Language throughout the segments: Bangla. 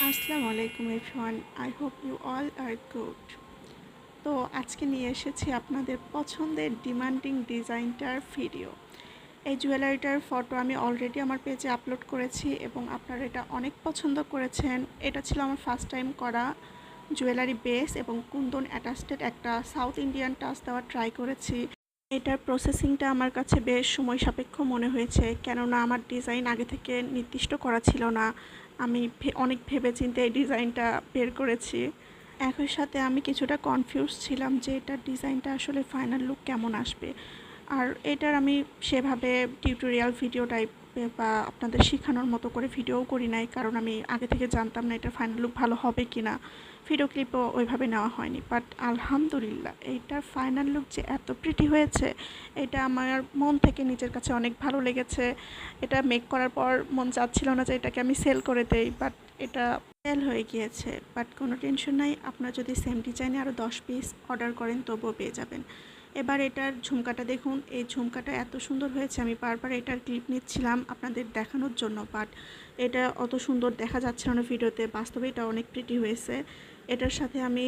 আসসালামু আলাইকুম everyone, I hope you all are good. তো আজকে নিয়ে এসেছি আপনাদের পছন্দের ডিমান্ডিং ডিজাইনটার ভিডিও। এই জুয়েলারিটার ফটো আমি অলরেডি আমার পেজে আপলোড করেছি এবং আপনারা এটা অনেক পছন্দ করেছেন। এটা ছিল আমার ফার্স্ট টাইম করা জুয়েলারি বেস এবং কুন্দন অ্যাটাচড একটা সাউথ ইন্ডিয়ান টাচ দেওয়া ট্রাই করেছি। এটার প্রসেসিংটা আমার কাছে বেশ সময় সাপেক্ষ মনে হয়েছে, কেননা আমার ডিজাইন আগে থেকে নির্দিষ্ট করা ছিল না। আমি অনেক ভেবেচিন্তে এই ডিজাইনটা বের করেছি। একই সাথে আমি কিছুটা কনফিউজ ছিলাম যে এটার ডিজাইনটা আসলে ফাইনাল লুক কেমন আসবে। আর এটার আমি সেভাবে টিউটোরিয়াল ভিডিও টাইপ বা আপনাদের শেখানোর মতো করে ভিডিওও করি নাই, কারণ আমি আগে থেকে জানতাম না এটার ফাইনাল লুক ভালো হবে কি না। ভিডিও ক্লিপও ওইভাবে নেওয়া হয়নি, বাট আলহামদুলিল্লাহ এইটার ফাইনাল লুক যে এত প্রিটি হয়েছে, এটা আমার মন থেকে নিজের কাছে অনেক ভালো লেগেছে। এটা মেক করার পর মন চাচ্ছিল না যে এটাকে আমি সেল করে দেই, বাট এটা সেল হয়ে গিয়েছে। বাট কোনো টেনশন নাই, আপনারা যদি সেম ডিজাইনে আরও 10 পিস অর্ডার করেন তবুও পেয়ে যাবেন। এবার এটার ঝুমকাটা দেখুন, এই ঝুমকাটা এত সুন্দর হয়েছে। আমি বারবার এটার ক্লিপ নিচ্ছিলাম আপনাদের দেখানোর জন্য, বাট এটা অত সুন্দর দেখা যাচ্ছে না ভিডিওতে, বাস্তবে এটা অনেক প্রিটি হয়েছে। এটার সাথে আমি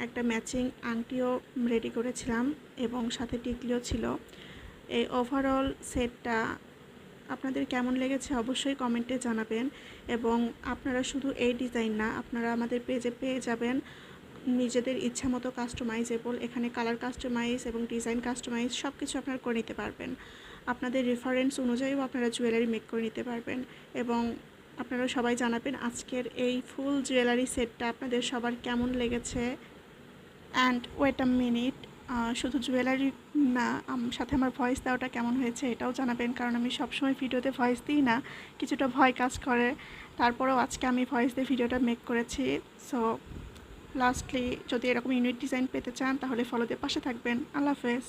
একটা ম্যাচিং আংটিও রেডি করেছিলাম এবং সাথে টিকলিও ছিল। এই ওভারঅল সেটটা আপনাদের কেমন লেগেছে অবশ্যই কমেন্টে জানাবেন। এবং আপনারা শুধু এই ডিজাইন না, আপনারা আমাদের পেজে পেয়ে যাবেন নিজেদের ইচ্ছা মতো কাস্টমাইজেবল। এখানে কালার কাস্টমাইজ এবং ডিজাইন কাস্টমাইজ সব কিছু আপনারা করে নিতে পারবেন। আপনাদের রেফারেন্স অনুযায়ীও আপনারা জুয়েলারি মেক করে নিতে পারবেন। এবং আপনারা সবাই জানাবেন আজকের এই ফুল জুয়েলারি সেটটা আপনাদের সবার কেমন লেগেছে। অ্যান্ড ওয়েট আ মিনিট, শুধু জুয়েলারি না, সাথে আমার ভয়েস দেওয়াটা কেমন হয়েছে এটাও জানাবেন, কারণ আমি সবসময় ভিডিওতে ভয়েস দিই না, কিছুটা ভয় কাজ করে। তারপরেও আজকে আমি ভয়েস দিয়ে ভিডিওটা মেক করেছি। সো লাস্টলি, যদি এরকম ইউনিক ডিজাইন পেতে চান তাহলে ফলো দিয়ে পাশে থাকবেন। আল্লাহ হাফেজ।